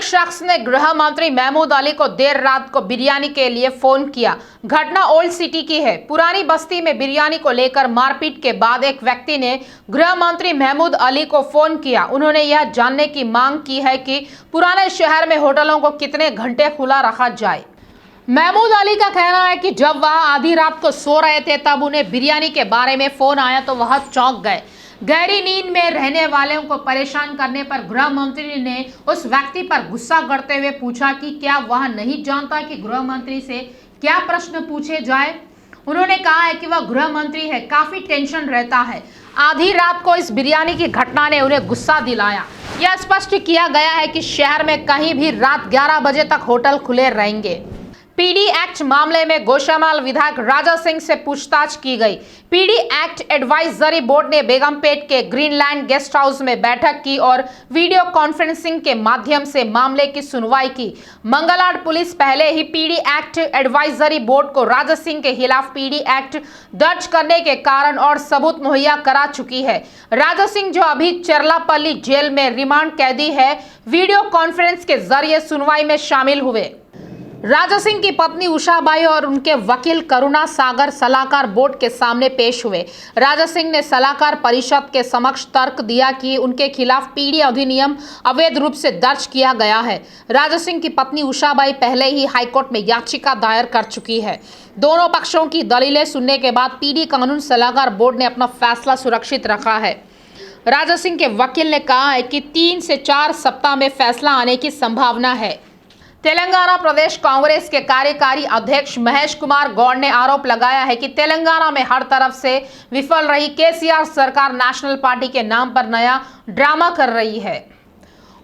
शख्स ने गृह मंत्री महमूद अली को देर रात को बिरयानी के लिए फोन किया। घटना ओल्ड सिटी की है। पुरानी बस्ती में बिरयानी को लेकर मारपीट के बाद एक व्यक्ति ने गृह मंत्री महमूद अली को फोन किया। उन्होंने यह जानने की मांग की है कि पुराने शहर में होटलों को कितने घंटे खुला रखा जाए। महमूद अली का कहना है कि जब वह आधी रात को सो रहे थे तब उन्हें बिरयानी के बारे में फोन आया तो वह चौंक गए। गहरी नींद में रहने वालों को परेशान करने पर गृह मंत्री ने उस व्यक्ति पर गुस्सा करते हुए पूछा कि क्या वह नहीं जानता कि गृह मंत्री से क्या प्रश्न पूछे जाए। उन्होंने कहा है कि वह गृह मंत्री है, काफी टेंशन रहता है। आधी रात को इस बिरयानी की घटना ने उन्हें गुस्सा दिलाया। यह स्पष्ट किया गया है कि शहर में कहीं भी रात 11 बजे तक होटल खुले रहेंगे। पीडी एक्ट मामले में गोशामाल विधायक राजा सिंह से पूछताछ की गई। पीडी एक्ट एडवाइजरी बोर्ड ने बेगमपेट के ग्रीनलैंड गेस्ट हाउस में बैठक की और वीडियो कॉन्फ्रेंसिंग के माध्यम से मामले की सुनवाई की। मंगलवार पुलिस पहले ही पीडी एक्ट एडवाइजरी बोर्ड को राजा सिंह के खिलाफ पीडी एक्ट दर्ज करने के कारण और सबूत मुहैया करा चुकी है। राजा सिंह, जो अभी चरलापल्ली जेल में रिमांड कैदी है, वीडियो कॉन्फ्रेंस के जरिए सुनवाई में शामिल हुए। राजा सिंह की पत्नी उषाबाई और उनके वकील करुणा सागर सलाहकार बोर्ड के सामने पेश हुए। राजा सिंह ने सलाहकार परिषद के समक्ष तर्क दिया कि उनके खिलाफ पीडी अधिनियम अवैध रूप से दर्ज किया गया है। राजा सिंह की पत्नी उषाबाई पहले ही हाईकोर्ट में याचिका दायर कर चुकी है। दोनों पक्षों की दलीलें सुनने के बाद पीडी कानून सलाहकार बोर्ड ने अपना फैसला सुरक्षित रखा है। राजा सिंह के वकील ने कहा है कि 3 से 4 सप्ताह में फैसला आने की संभावना है। तेलंगाना प्रदेश कांग्रेस के कार्यकारी अध्यक्ष महेश कुमार गौड़ ने आरोप लगाया है कि तेलंगाना में हर तरफ से विफल रही केसीआर सरकार नेशनल पार्टी के नाम पर नया ड्रामा कर रही है।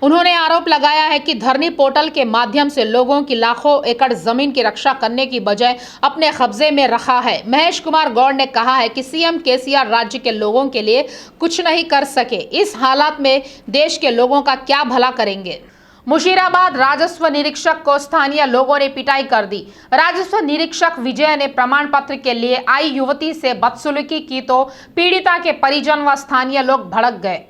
उन्होंने आरोप लगाया है कि धरनी पोर्टल के माध्यम से लोगों की लाखों एकड़ जमीन की रक्षा करने की बजाय अपने कब्जे में रखा है। महेश कुमार गौड़ ने कहा है कि सीएम केसीआर राज्य के लोगों के लिए कुछ नहीं कर सके। इस हालात में देश के लोगों का क्या भला करेंगे। मुशीराबाद राजस्व निरीक्षक को स्थानीय लोगों ने पिटाई कर दी। राजस्व निरीक्षक विजय ने प्रमाण पत्र के लिए आई युवती से बदसलूकी की तो पीड़िता के परिजन व स्थानीय लोग भड़क गए।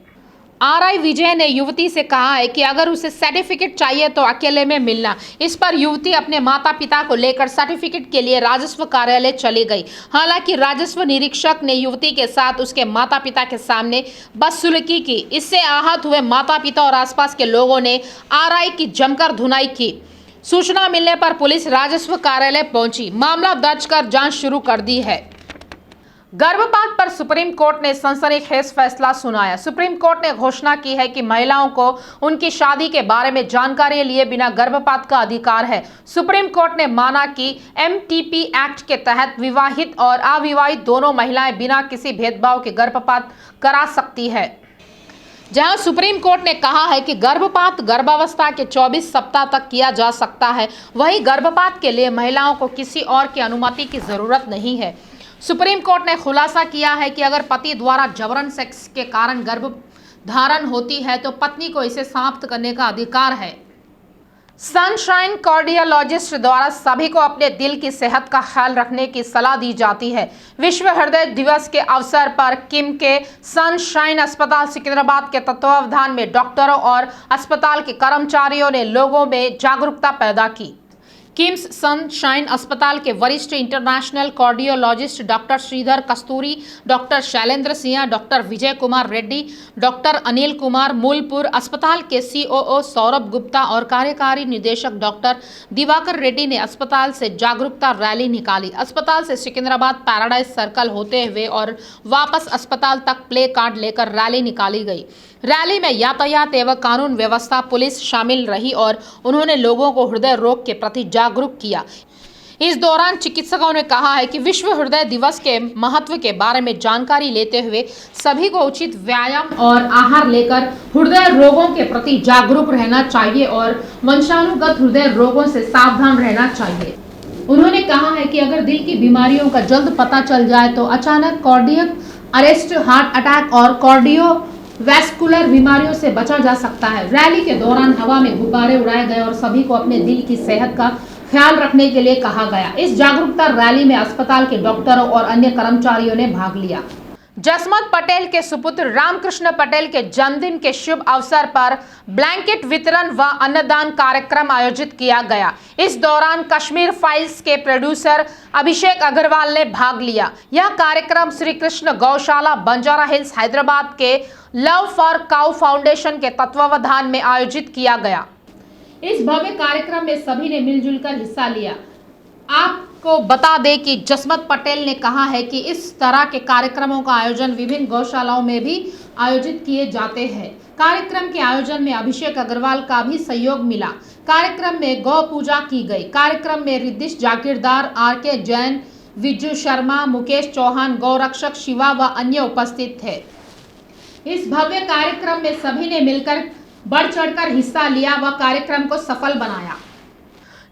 आरआई विजय ने युवती से कहा है कि अगर उसे सर्टिफिकेट चाहिए तो अकेले में मिलना। इस पर युवती अपने माता पिता को लेकर सर्टिफिकेट के लिए राजस्व कार्यालय चली गई। हालांकि राजस्व निरीक्षक ने युवती के साथ उसके माता पिता के सामने बदसलूकी की। इससे आहत हुए माता पिता और आसपास के लोगों ने आरआई की जमकर धुनाई की। सूचना मिलने पर पुलिस राजस्व कार्यालय पहुंची, मामला दर्ज कर जांच शुरू कर दी है। गर्भपात पर सुप्रीम कोर्ट ने सनसनीखेज फैसला सुनाया। सुप्रीम कोर्ट ने घोषणा की है कि महिलाओं को उनकी शादी के बारे में जानकारी लिए बिना गर्भपात का अधिकार है। सुप्रीम कोर्ट ने माना कि एमटीपी एक्ट के तहत विवाहित और अविवाहित दोनों महिलाएं बिना किसी भेदभाव के गर्भपात करा सकती है। जहां सुप्रीम कोर्ट ने कहा है कि गर्भपात गर्भावस्था के 24 सप्ताह तक किया जा सकता है, वहीं गर्भपात के लिए महिलाओं को किसी और की अनुमति की जरूरत नहीं है। सुप्रीम कोर्ट ने खुलासा किया है कि अगर पति द्वारा जबरन सेक्स के कारण गर्भ धारण होती है तो पत्नी को इसे समाप्त करने का अधिकार है। सनशाइन कार्डियोलॉजिस्ट द्वारा सभी को अपने दिल की सेहत का ख्याल रखने की सलाह दी जाती है। विश्व हृदय दिवस के अवसर पर किम के सनशाइन अस्पताल सिकंदराबाद के तत्वावधान में डॉक्टरों और अस्पताल के कर्मचारियों ने लोगों में जागरूकता पैदा की। किम्स सनशाइन अस्पताल के वरिष्ठ इंटरनेशनल कार्डियोलॉजिस्ट डॉक्टर श्रीधर कस्तूरी, doctor Shailendra Singh, doctor Vijay Kumar Reddy, doctor Anil Kumar मूलपुर, अस्पताल के सीओओ सौरभ गुप्ता और कार्यकारी निदेशक डॉक्टर दिवाकर रेड्डी ने अस्पताल से जागरूकता रैली निकाली। अस्पताल से सिकंदराबाद पैराडाइज सर्कल होते हुए और वापस अस्पताल तक प्ले कार्ड लेकर रैली निकाली गई। रैली में यातायात एवं कानून व्यवस्था पुलिस शामिल रही और उन्होंने लोगों को हृदय रोग के प्रति जागरूक किया। इस दौरान चिकित्सकों ने कहा है कि विश्व हृदय दिवस के महत्व के बारे में जानकारी लेते हुए सभी को उचित व्यायाम और आहार लेकर हृदय रोगों के प्रति जागरूक रहना चाहिए और वंशानुगत हृदय रोगों से सावधान रहना चाहिए। उन्होंने कहा है कि अगर दिल की बीमारियों का जल्द पता चल जाए तो अचानक कार्डियक अरेस्ट, हार्ट अटैक और कार्डियो वैस्कुलर बीमारियों से बचा जा सकता है। रैली के दौरान हवा में गुब्बारे उड़ाए गए और सभी को अपने दिल की सेहत का ख्याल रखने के लिए कहा गया। इस जागरूकता रैली में अस्पताल के डॉक्टरों और अन्य कर्मचारियों ने भाग लिया। जसमत पटेल के सुपुत्र रामकृष्ण पटेल के जन्मदिन के शुभ अवसर पर ब्लैंकेट वितरण व अन्नदान कार्यक्रम आयोजित किया गया। इस दौरान कश्मीर फाइल्स के प्रोड्यूसर अभिषेक अग्रवाल ने भाग लिया। यह कार्यक्रम श्री कृष्ण गौशाला बंजारा हिल्स हैदराबाद के लव फॉर काउ फाउंडेशन के तत्वावधान में आयोजित किया गया। इस भव्य कार्यक्रम में सभी ने मिलजुल कर हिस्सा लिया। आपको बता दें कि जसमत पटेल ने कहा है कि इस तरह के कार्यक्रमों का आयोजन विभिन्न गौशालाओं में भी आयोजित किए जाते हैं। कार्यक्रम के आयोजन में अभिषेक अग्रवाल का भी सहयोग मिला। कार्यक्रम में गौ पूजा की गई। कार्यक्रम में रिद्धिश जागीरदार, आर.के. जैन, विजू शर्मा, मुकेश चौहान, गौरक्षक शिवा व अन्य उपस्थित थे। इस भव्य कार्यक्रम में सभी ने मिलकर बढ़ चढ़कर हिस्सा लिया व कार्यक्रम को सफल बनाया।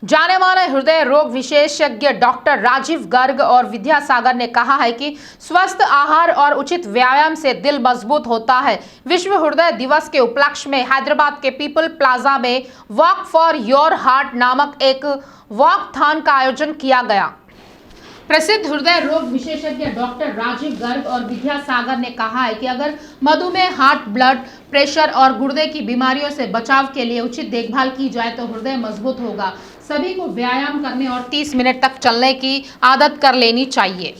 जाने माने हृदय रोग विशेषज्ञ डॉक्टर राजीव गर्ग और विद्यासागर ने कहा है कि स्वस्थ आहार और उचित व्यायाम से दिल मजबूत होता है। विश्व हृदय दिवस के उपलक्ष्य में हैदराबाद के पीपल प्लाजा में वॉक फॉर योर हार्ट नामक एक वॉकथॉन का आयोजन किया गया। प्रसिद्ध हृदय रोग विशेषज्ञ डॉक्टर राजीव गर्ग और विद्यासागर ने कहा है कि अगर मधुमेह, हार्ट, ब्लड प्रेशर और गुर्दे की बीमारियों से बचाव के लिए उचित देखभाल की जाए तो हृदय मजबूत होगा। सभी को व्यायाम करने और 30 मिनट तक चलने की आदत कर लेनी चाहिए।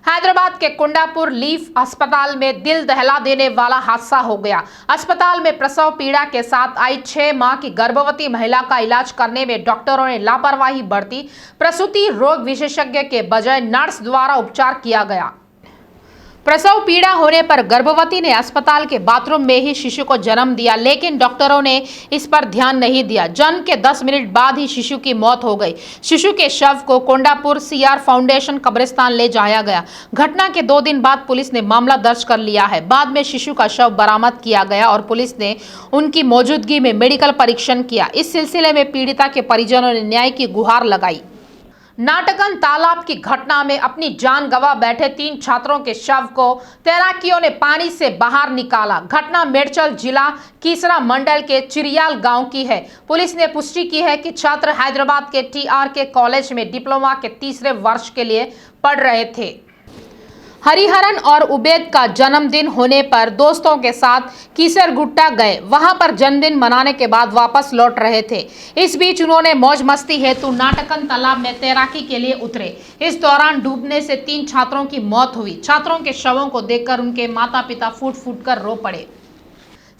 हैदराबाद के कुंडापुर लीफ अस्पताल में दिल दहला देने वाला हादसा हो गया। अस्पताल में प्रसव पीड़ा के साथ आई 6 माह की गर्भवती महिला का इलाज करने में डॉक्टरों ने लापरवाही बरती। प्रसूति रोग विशेषज्ञ के बजाय नर्स द्वारा उपचार किया गया। प्रसव पीड़ा होने पर गर्भवती ने अस्पताल के बाथरूम में ही शिशु को जन्म दिया, लेकिन डॉक्टरों ने इस पर ध्यान नहीं दिया। जन्म के 10 मिनट बाद ही शिशु की मौत हो गई। शिशु के शव को कोंडापुर सीआर फाउंडेशन कब्रिस्तान ले जाया गया। घटना के 2 दिन बाद पुलिस ने मामला दर्ज कर लिया है। बाद में शिशु का शव बरामद किया गया और पुलिस ने उनकी मौजूदगी में मेडिकल परीक्षण किया। इस सिलसिले में पीड़िता के परिजनों ने न्याय की गुहार लगाई। नाटकन तालाब की घटना में अपनी जान गंवा बैठे 3 छात्रों के शव को तैराकियों ने पानी से बाहर निकाला। घटना मेडचल जिला कीसरा मंडल के चिरियाल गांव की है। पुलिस ने पुष्टि की है कि छात्र हैदराबाद के TRK कॉलेज में डिप्लोमा के 3रे वर्ष के लिए पढ़ रहे थे। हरिहरन और उबैद का जन्मदिन होने पर दोस्तों के साथ कीसरगुट्टा गए। वहां पर जन्मदिन मनाने के बाद वापस लौट रहे थे। इस बीच उन्होंने मौज मस्ती हेतु नाटकन तालाब में तैराकी के लिए उतरे। इस दौरान डूबने से 3 छात्रों की मौत हुई। छात्रों के शवों को देखकर उनके माता पिता फूट फूट कर रो पड़े।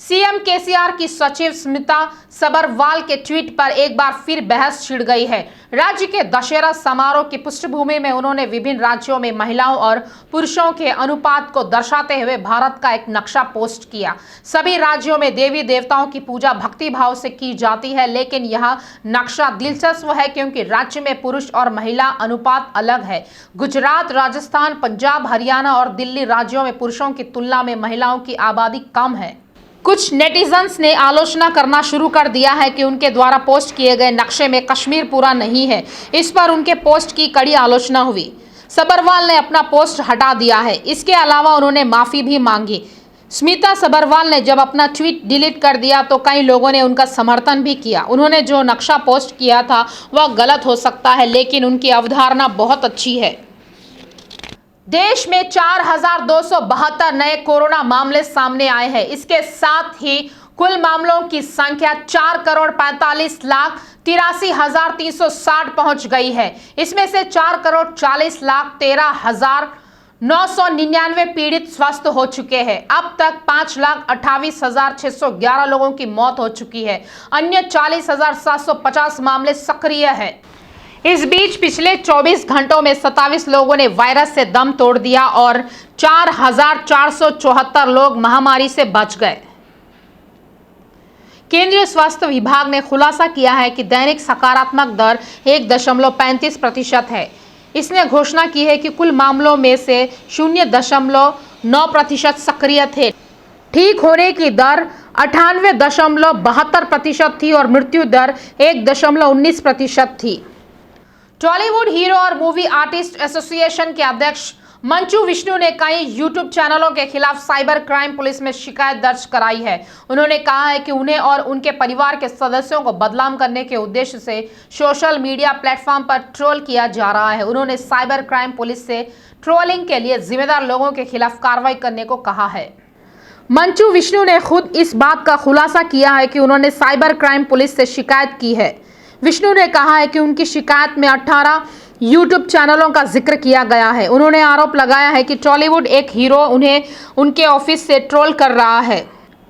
सीएम केसीआर की सचिव स्मिता सबरवाल के ट्वीट पर एक बार फिर बहस छिड़ गई है। राज्य के दशहरा समारोह की पृष्ठभूमि में उन्होंने विभिन्न राज्यों में महिलाओं और पुरुषों के अनुपात को दर्शाते हुए भारत का एक नक्शा पोस्ट किया। सभी राज्यों में देवी देवताओं की पूजा भक्ति भाव से की जाती है, लेकिन यह नक्शा दिलचस्प है क्योंकि राज्य में पुरुष और महिला अनुपात अलग है। गुजरात, राजस्थान, पंजाब, हरियाणा और दिल्ली राज्यों में पुरुषों की तुलना में महिलाओं की आबादी कम है। कुछ नेटिजन्स ने आलोचना करना शुरू कर दिया है कि उनके द्वारा पोस्ट किए गए नक्शे में कश्मीर पूरा नहीं है। इस पर उनके पोस्ट की कड़ी आलोचना हुई। सबरवाल ने अपना पोस्ट हटा दिया है। इसके अलावा उन्होंने माफ़ी भी मांगी। स्मिता सबरवाल ने जब अपना ट्वीट डिलीट कर दिया तो कई लोगों ने उनका समर्थन भी किया। उन्होंने जो नक्शा पोस्ट किया था वह गलत हो सकता है, लेकिन उनकी अवधारणा बहुत अच्छी है। देश में 4,272 नए कोरोना मामले सामने आए हैं। इसके साथ ही कुल मामलों की संख्या 4,45,83,360 पहुंच गई है। इसमें से 4,40,13,999 पीड़ित स्वस्थ हो चुके हैं। अब तक 5,28,611 लोगों की मौत हो चुकी है। अन्य 40,750 मामले सक्रिय है। इस बीच पिछले 24 घंटों में 27 लोगों ने वायरस से दम तोड़ दिया और 4,474 लोग महामारी से बच गए। केंद्रीय स्वास्थ्य विभाग ने खुलासा किया है कि दैनिक सकारात्मक दर 1.35% है। इसने घोषणा की है कि कुल मामलों में से 0.9% सक्रिय थे। ठीक होने की दर 98.72% थी और मृत्यु दर 1.19% थी। टॉलीवुड हीरो और मूवी आर्टिस्ट एसोसिएशन के अध्यक्ष मंचू विष्णु ने कई यूट्यूब चैनलों के खिलाफ साइबर क्राइम पुलिस में शिकायत दर्ज कराई है। उन्होंने कहा है कि उन्हें और उनके परिवार के सदस्यों को बदनाम करने के उद्देश्य से सोशल मीडिया प्लेटफॉर्म पर ट्रोल किया जा रहा है। उन्होंने साइबर क्राइम पुलिस से ट्रोलिंग के लिए जिम्मेदार लोगों के खिलाफ कार्रवाई करने को कहा है। मंचू विष्णु ने खुद इस बात का खुलासा किया है कि उन्होंने साइबर क्राइम पुलिस से शिकायत की है। विष्णु ने कहा है कि उनकी शिकायत में 18 यूट्यूब चैनलों का जिक्र किया गया है। उन्होंने आरोप लगाया है कि टॉलीवुड एक हीरो उन्हें उनके ऑफिस से ट्रोल कर रहा है।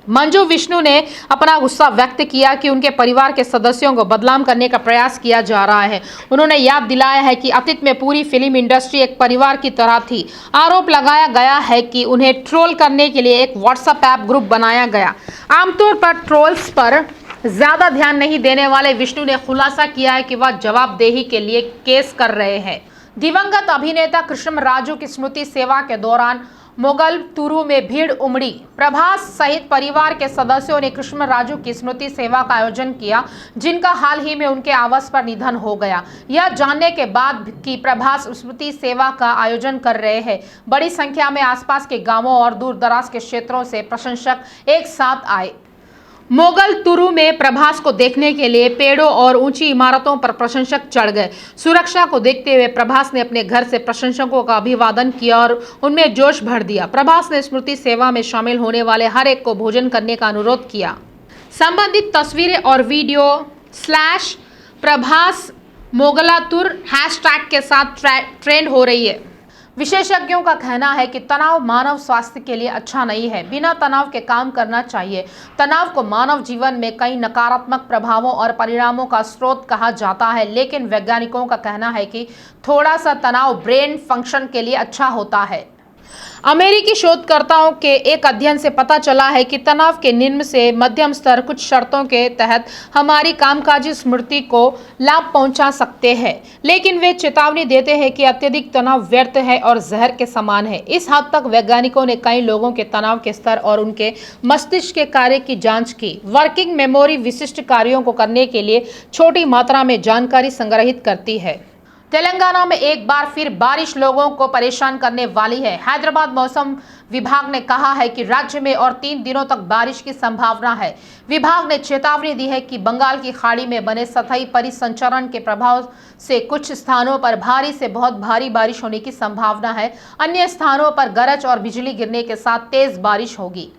मंजू विष्णु ने अपना गुस्सा व्यक्त किया कि उनके परिवार के सदस्यों को बदनाम करने का प्रयास किया जा रहा है। उन्होंने याद दिलाया है कि अतीत में पूरी फिल्म इंडस्ट्री एक परिवार की तरह थी। आरोप लगाया गया है कि उन्हें ट्रोल करने के लिए एक व्हाट्सएप ऐप ग्रुप बनाया गया। आमतौर पर ट्रोल्स पर ज्यादा ध्यान नहीं देने वाले विष्णु ने खुलासा किया है कि वह जवाबदेही के लिए केस कर रहे हैं। दिवंगत अभिनेता कृष्णराजू की स्मृति सेवा के दौरान मोगलतुरु में भीड़ उमड़ी। प्रभास सहित परिवार के सदस्यों ने कृष्णराजू की स्मृति सेवा का आयोजन किया, जिनका हाल ही में उनके आवास पर निधन हो गया। यह जानने के बाद कि प्रभास स्मृति सेवा का आयोजन कर रहे हैं, बड़ी संख्या में आसपास के गांवों और दूर दराज के क्षेत्रों से प्रशंसक एक साथ आए। मोगलतुरु में प्रभास को देखने के लिए पेड़ों और ऊंची इमारतों पर प्रशंसक चढ़ गए। सुरक्षा को देखते हुए प्रभास ने अपने घर से प्रशंसकों का अभिवादन किया और उनमें जोश भर दिया। प्रभास ने स्मृति सेवा में शामिल होने वाले हर एक को भोजन करने का अनुरोध किया। संबंधित तस्वीरें और वीडियो /प्रभास मोगलातुर हैशटैग के साथ ट्रेंड हो रही है। विशेषज्ञों का कहना है कि तनाव मानव स्वास्थ्य के लिए अच्छा नहीं है। बिना तनाव के काम करना चाहिए। तनाव को मानव जीवन में कई नकारात्मक प्रभावों और परिणामों का स्रोत कहा जाता है, लेकिन वैज्ञानिकों का कहना है कि थोड़ा सा तनाव ब्रेन फंक्शन के लिए अच्छा होता है। अमेरिकी शोधकर्ताओं के एक अध्ययन से पता चला है कि तनाव के निम्न से मध्यम स्तर कुछ शर्तों के तहत हमारी कामकाजी स्मृति को लाभ पहुंचा सकते हैं, लेकिन वे चेतावनी देते हैं कि अत्यधिक तनाव व्यर्थ है और जहर के समान है। इस हद तक वैज्ञानिकों ने कई लोगों के तनाव के स्तर और उनके मस्तिष्क के कार्य की जांच की। वर्किंग मेमोरी विशिष्ट कार्यों को करने के लिए छोटी मात्रा में जानकारी संग्रहित करती है। तेलंगाना में एक बार फिर बारिश लोगों को परेशान करने वाली है। हैदराबाद मौसम विभाग ने कहा है कि राज्य में और 3 दिनों तक बारिश की संभावना है। विभाग ने चेतावनी दी है कि बंगाल की खाड़ी में बने सतही परिसंचरण के प्रभाव से कुछ स्थानों पर भारी से बहुत भारी बारिश होने की संभावना है। अन्य स्थानों पर गरज और बिजली गिरने के साथ तेज बारिश होगी।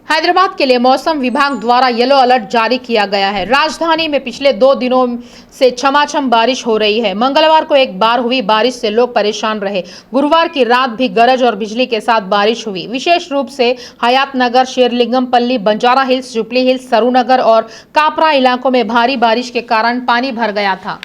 हैदराबाद के लिए मौसम विभाग द्वारा येलो अलर्ट जारी किया गया है। राजधानी में पिछले 2 दिनों से छमाछम बारिश हो रही है। मंगलवार को एक बार हुई बारिश से लोग परेशान रहे। गुरुवार की रात भी गरज और बिजली के साथ बारिश हुई। विशेष रूप से हयातनगर, शेरलिंगमपल्ली, बंजारा हिल्स, जुबली हिल्स, सरूनगर और कापरा इलाकों में भारी बारिश के कारण पानी भर गया था।